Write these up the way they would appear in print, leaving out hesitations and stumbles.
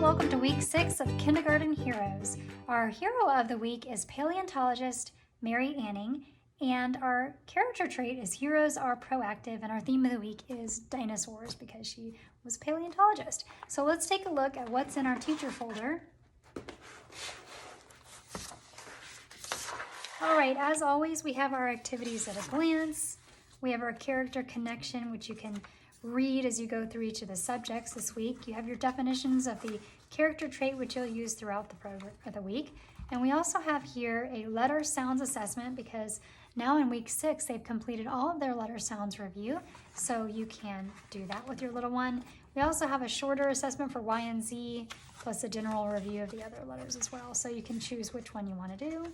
welcome to week 6 of Kindergarten Heroes. Our hero of the week is paleontologist Mary Anning, and our character trait is heroes are proactive, and our theme of the week is dinosaurs because she was a paleontologist. So let's take a look at what's in our teacher folder. All right, as always, we have our activities at a glance. We have our character connection, which you can read as you go through each of the subjects this week. You have your definitions of the character trait, which you'll use throughout the program of the week. And we also have here a letter sounds assessment because now in week 6, they've completed all of their letter sounds review. So you can do that with your little one. We also have a shorter assessment for Y and Z, plus a general review of the other letters as well. So you can choose which one you want to do.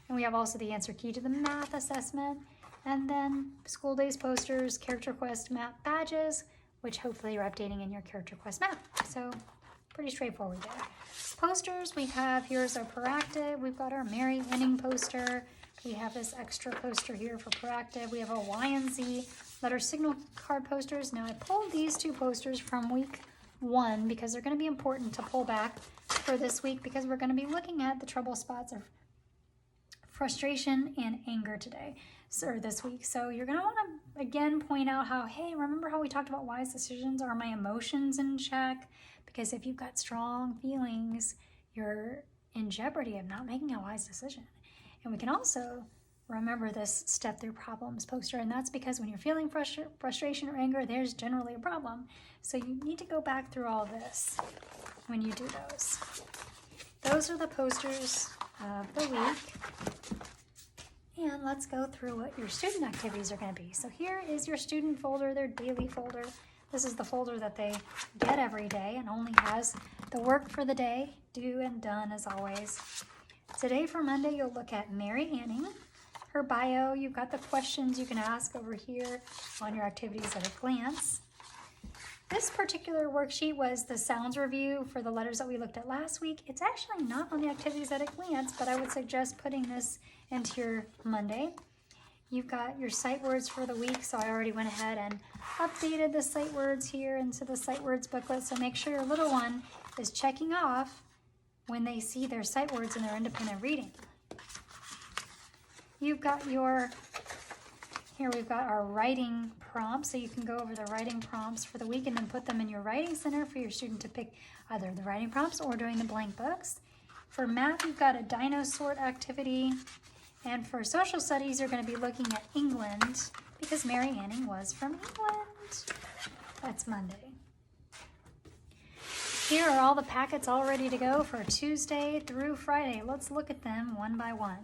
And we have also the answer key to the math assessment. And then school days posters, character quest map badges, which hopefully you're updating in your character quest map. So pretty straightforward there. Posters, we have, here's our proactive. We've got our Mary Anning poster. We have this extra poster here for proactive. We have a Y and Z letter signal card posters. Now I pulled these two posters from week 1 because they're going to be important to pull back for this week because we're going to be looking at the trouble spots of frustration and anger today, or this week. So you're going to want to again point out how, hey, remember how we talked about wise decisions? Are my emotions in check? Because if you've got strong feelings, you're in jeopardy of not making a wise decision. And we can also remember this step through problems poster, and that's because when you're feeling frustration or anger, there's generally a problem. So you need to go back through all this when you do those. Those are the posters of the week. And let's go through what your student activities are going to be. So here is your student folder, their daily folder. This is the folder that they get every day and only has the work for the day, due and done as always. Today for Monday, you'll look at Mary Anning, her bio. You've got the questions you can ask over here on your activities at a glance. This particular worksheet was the sounds review for the letters that we looked at last week. It's actually not on the activities at a glance, but I would suggest putting this into your Monday. You've got your sight words for the week, so I already went ahead and updated the sight words here into the sight words booklet, so make sure your little one is checking off when they see their sight words in their independent reading. You've got your, here we've got our writing prompts, so you can go over the writing prompts for the week and then put them in your writing center for your student to pick either the writing prompts or doing the blank books. For math, you've got a dinosaur activity. And for social studies, you're going to be looking at England because Mary Anning was from England. That's Monday. Here are all the packets all ready to go for Tuesday through Friday. Let's look at them one by one.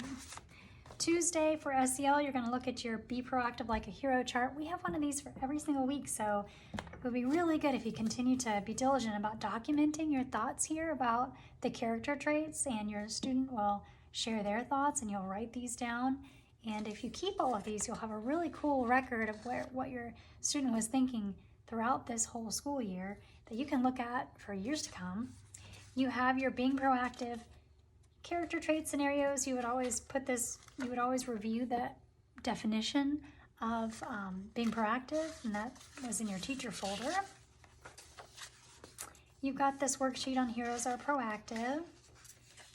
Tuesday for SEL, you're going to look at your Be Proactive Like a Hero chart. We have one of these for every single week, so it would be really good if you continue to be diligent about documenting your thoughts here about the character traits, and your student will share their thoughts and you'll write these down. And if you keep all of these, you'll have a really cool record of what your student was thinking throughout this whole school year that you can look at for years to come. You have your Being Proactive character trait scenarios. You would always review that definition of being proactive, and that was in your teacher folder. You've got this worksheet on Heroes Are Proactive.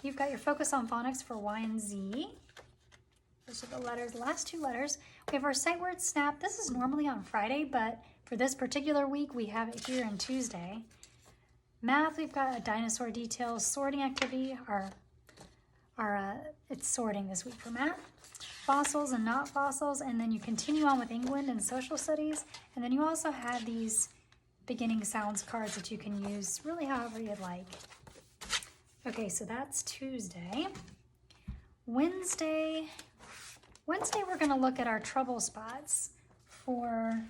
You've got your focus on phonics for Y and Z. Those are the letters, the last two letters. We have our sight word snap. This is normally on Friday, but for this particular week, we have it here on Tuesday. Math, we've got a dinosaur details sorting activity. It's sorting this week for math. Fossils and not fossils, and then you continue on with England and social studies. And then you also have these beginning sounds cards that you can use really however you'd like. Okay, so that's Tuesday. Wednesday, we're going to look at our trouble spots for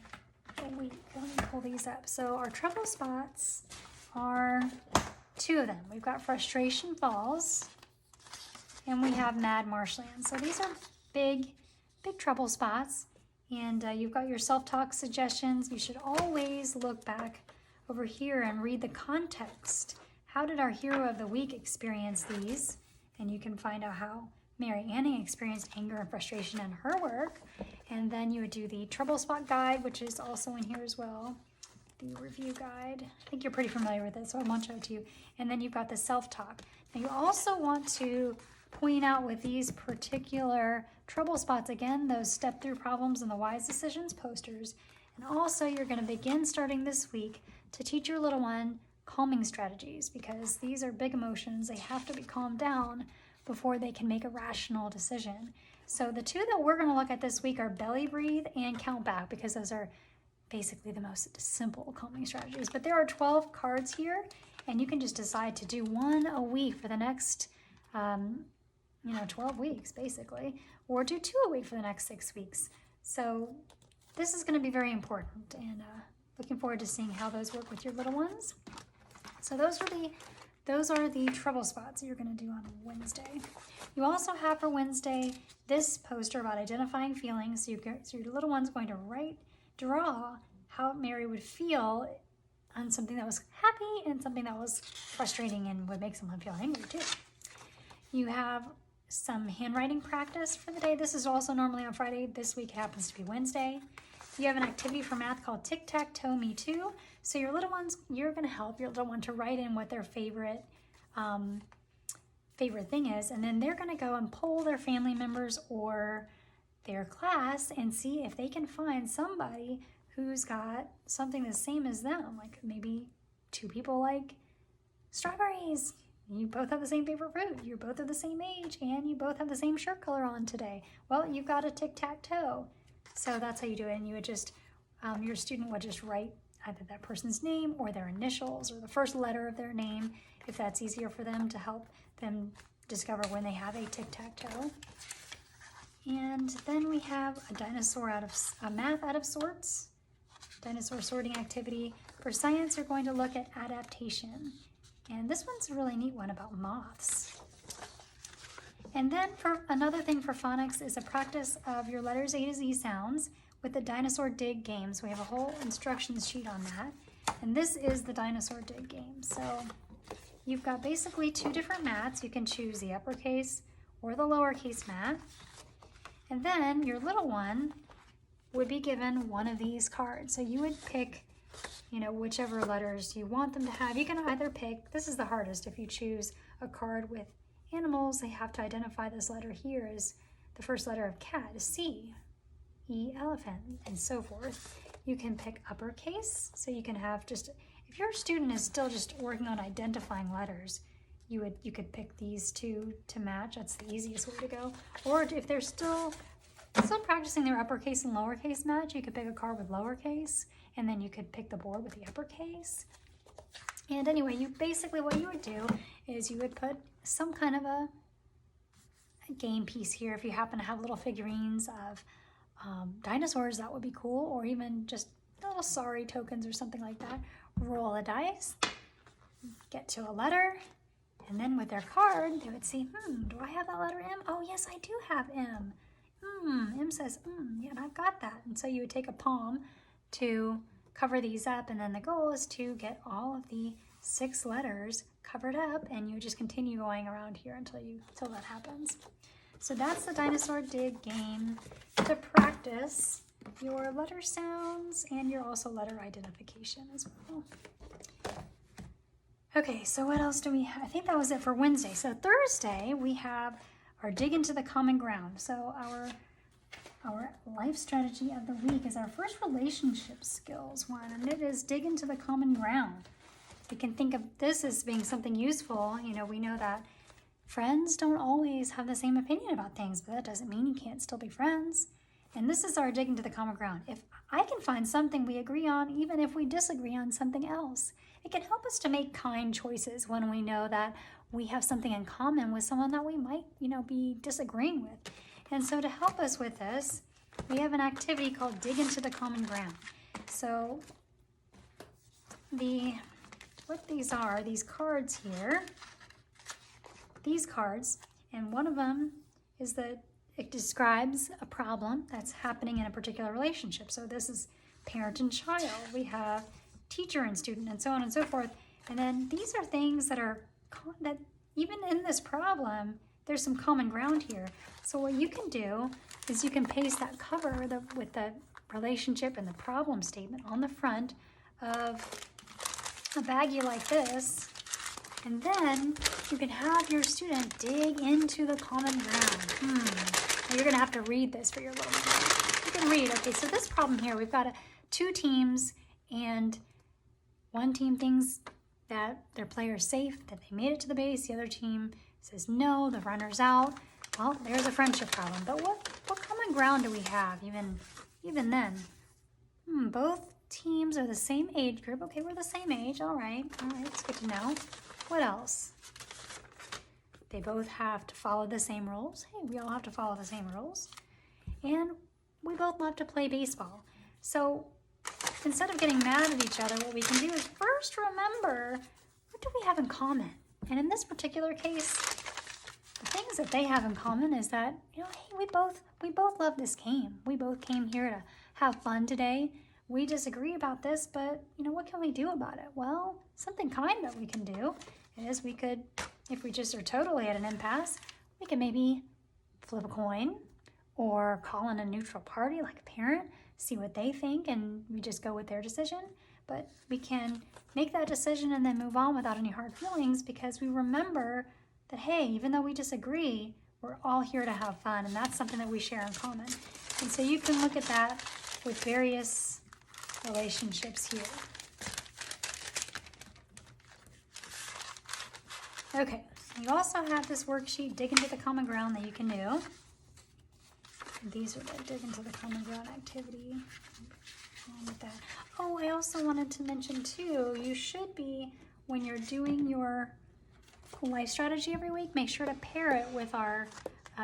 a week. Let me pull these up. So our trouble spots are 2 of them. We've got Frustration Falls, and we have Mad Marshland. So these are big trouble spots. And you've got your self-talk suggestions. You should always look back over here and read the context. How did our hero of the week experience these? And you can find out how Mary Anning experienced anger and frustration in her work. And then you would do the trouble spot guide, which is also in here as well. the review guide. I think you're pretty familiar with it, so I won't show it to you. And then you've got the self-talk. Now you also want to point out with these particular trouble spots, again, those step through problems and the wise decisions posters. And also you're going to begin starting this week to teach your little one calming strategies, because these are big emotions. They have to be calmed down before they can make a rational decision. So the two that we're going to look at this week are belly breathe and count back, because those are basically the most simple calming strategies. But there are 12 cards here, and you can just decide to do one a week for the next 12 weeks basically, or do 2 a week for the next 6 weeks. So this is going to be very important, and looking forward to seeing how those work with your little ones. So those are the trouble spots that you're going to do on Wednesday. You also have for Wednesday this poster about identifying feelings. So your little one's going to draw how Mary would feel on something that was happy and something that was frustrating and would make someone feel angry too. You have some handwriting practice for the day. This is also normally on Friday. This week happens to be Wednesday. You have an activity for math called Tic-Tac-Toe Me Too. So your little ones, you're going to help your little one to write in what their favorite thing is, and then they're going to go and poll their family members or their class and see if they can find somebody who's got something the same as them. Like maybe 2 people like strawberries. You both have the same favorite fruit. You're both of the same age, and you both have the same shirt color on today. Well, you've got a tic-tac-toe. So that's how you do it. And you would just, your student would just write either that person's name or their initials or the first letter of their name, if that's easier for them, to help them discover when they have a tic-tac-toe. And then we have a math out of sorts, dinosaur sorting activity. For science, you're going to look at adaptation. And this one's a really neat one about moths. And then for another thing for phonics is a practice of your letters A to Z sounds with the Dinosaur Dig Games. We have a whole instructions sheet on that. And this is the Dinosaur Dig Game. So you've got basically 2 different mats. You can choose the uppercase or the lowercase mat. And then your little one would be given one of these cards. So you would pick, whichever letters you want them to have. You can either pick, this is the hardest, if you choose a card with animals, they have to identify this letter here as the first letter of cat is C, E, elephant, and so forth. You can pick uppercase, so you can have just, if your student is still just working on identifying letters, you could pick these 2 to match. That's the easiest way to go. Or if they're still practicing their uppercase and lowercase match, you could pick a card with lowercase, and then you could pick the board with the uppercase. And anyway, what you would do is you would put some kind of a game piece here. If you happen to have little figurines of dinosaurs, that would be cool, or even just little sorry tokens or something like that. Roll a dice, get to a letter, and then with their card, they would see, do I have that letter M? Oh, yes, I do have M. M says, yeah, and I've got that. And so you would take a palm to cover these up, and then the goal is to get all of the 6 letters covered up, and you just continue going around here until that happens. So that's the Dinosaur Dig Game to practice your letter sounds and your also letter identification as well. Okay, so what else do we have? I think that was it for Wednesday. So Thursday we have our dig into the common ground. So our life strategy of the week is our first relationship skills one, and it is dig into the common ground. We can think of this as being something useful. We know that friends don't always have the same opinion about things, but that doesn't mean you can't still be friends. And this is our dig into the common ground. If I can find something we agree on, even if we disagree on something else, it can help us to make kind choices when we know that we have something in common with someone that we might, be disagreeing with. And so to help us with this, we have an activity called Dig into the Common Ground. So what these are, these cards here, and one of them is that it describes a problem that's happening in a particular relationship. So this is parent and child. We have teacher and student, and so on and so forth. And then these are things that even in this problem, there's some common ground here. So what you can do is you can paste that cover with the relationship and the problem statement on the front of a baggie like this, and then you can have your student dig into the common ground. Now you're gonna have to read this for your little one. You can read, okay, so this problem here, we've got two teams, and one team thinks that their player is safe, that they made it to the base. The other team says no, the runner's out. Well, there's a friendship problem. But what common ground do we have even then? Both teams are the same age group. Okay, we're the same age. All right, it's good to know. What else? They both have to follow the same rules. Hey, we all have to follow the same rules. And we both love to play baseball. So instead of getting mad at each other, what we can do is first remember, what do we have in common? And in this particular case, the things that they have in common is that, hey, we both love this game. We both came here to have fun today. We disagree about this, but what can we do about it? Well, something kind that we can do is we could, if we just are totally at an impasse, we can maybe flip a coin or call in a neutral party like a parent, see what they think, and we just go with their decision. But we can make that decision and then move on without any hard feelings, because we remember that, hey, even though we disagree, we're all here to have fun, and that's something that we share in common. And so you can look at that with various relationships here. Okay, you also have this worksheet, Dig into the Common Ground, that you can do. And these are the Dig into the Common Ground activity. With that. Oh, I also wanted to mention too, you should be, when you're doing your life strategy every week, make sure to pair it with our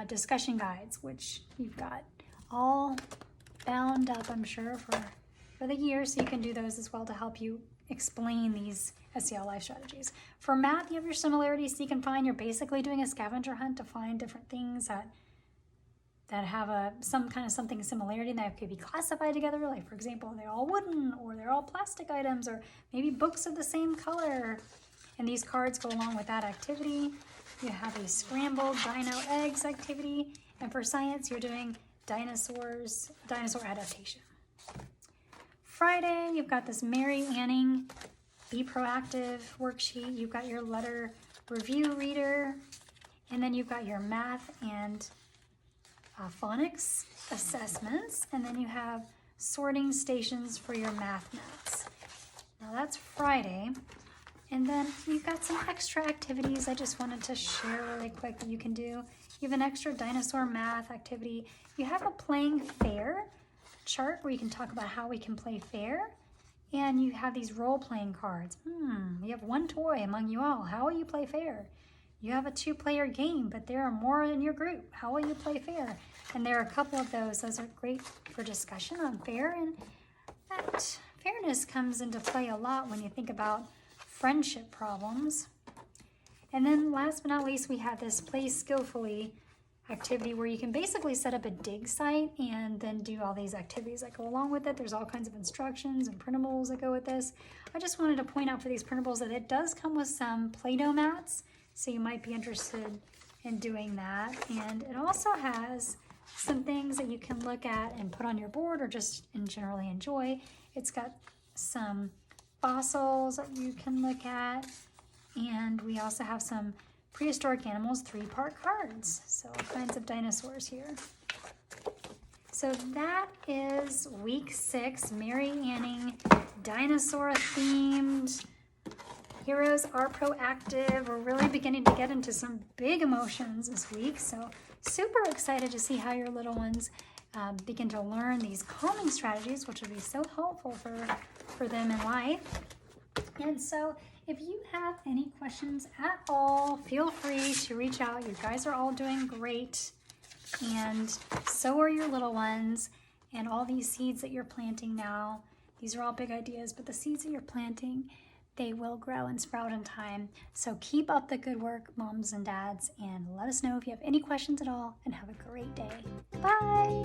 discussion guides, which you've got all bound up, I'm sure, for the year, so you can do those as well to help you explain these SEL life strategies. For math, you have your similarities, so you can find you're basically doing a scavenger hunt to find different things that have some kind of something similarity that could be classified together. Like, for example, they're all wooden, or they're all plastic items, or maybe books of the same color. And these cards go along with that activity. You have a scrambled dino eggs activity. And for science, you're doing dinosaur adaptation. Friday, you've got this Mary Anning Be Proactive worksheet. You've got your letter review reader. And then you've got your math and phonics assessments, and then you have sorting stations for your math notes. Now that's Friday. And then you've got some extra activities I just wanted to share really quick that you can do. You have an extra dinosaur math activity. You have a playing fair chart where you can talk about how we can play fair. And you have these role-playing cards. You have one toy among you all. How will you play fair? You have a 2-player game, but there are more in your group. How will you play fair? And there are a couple of those. Those are great for discussion on fair. And that fairness comes into play a lot when you think about friendship problems. And then last but not least, we have this Play Skillfully activity where you can basically set up a dig site and then do all these activities that go along with it. There's all kinds of instructions and printables that go with this. I just wanted to point out for these printables that it does come with some Play-Doh mats. So you might be interested in doing that. And it also has some things that you can look at and put on your board or just generally enjoy. It's got some fossils that you can look at. And we also have some prehistoric animals 3-part cards. So all kinds of dinosaurs here. So that is week 6, Mary Anning, dinosaur themed. Heroes are proactive. We're really beginning to get into some big emotions this week. So super excited to see how your little ones begin to learn these calming strategies, which will be so helpful for them in life. And so if you have any questions at all, feel free to reach out. You guys are all doing great. And so are your little ones. And all these seeds that you're planting now, these are all big ideas, but the seeds that you're planting, they will grow and sprout in time. So keep up the good work, moms and dads, and let us know if you have any questions at all, and have a great day. Bye!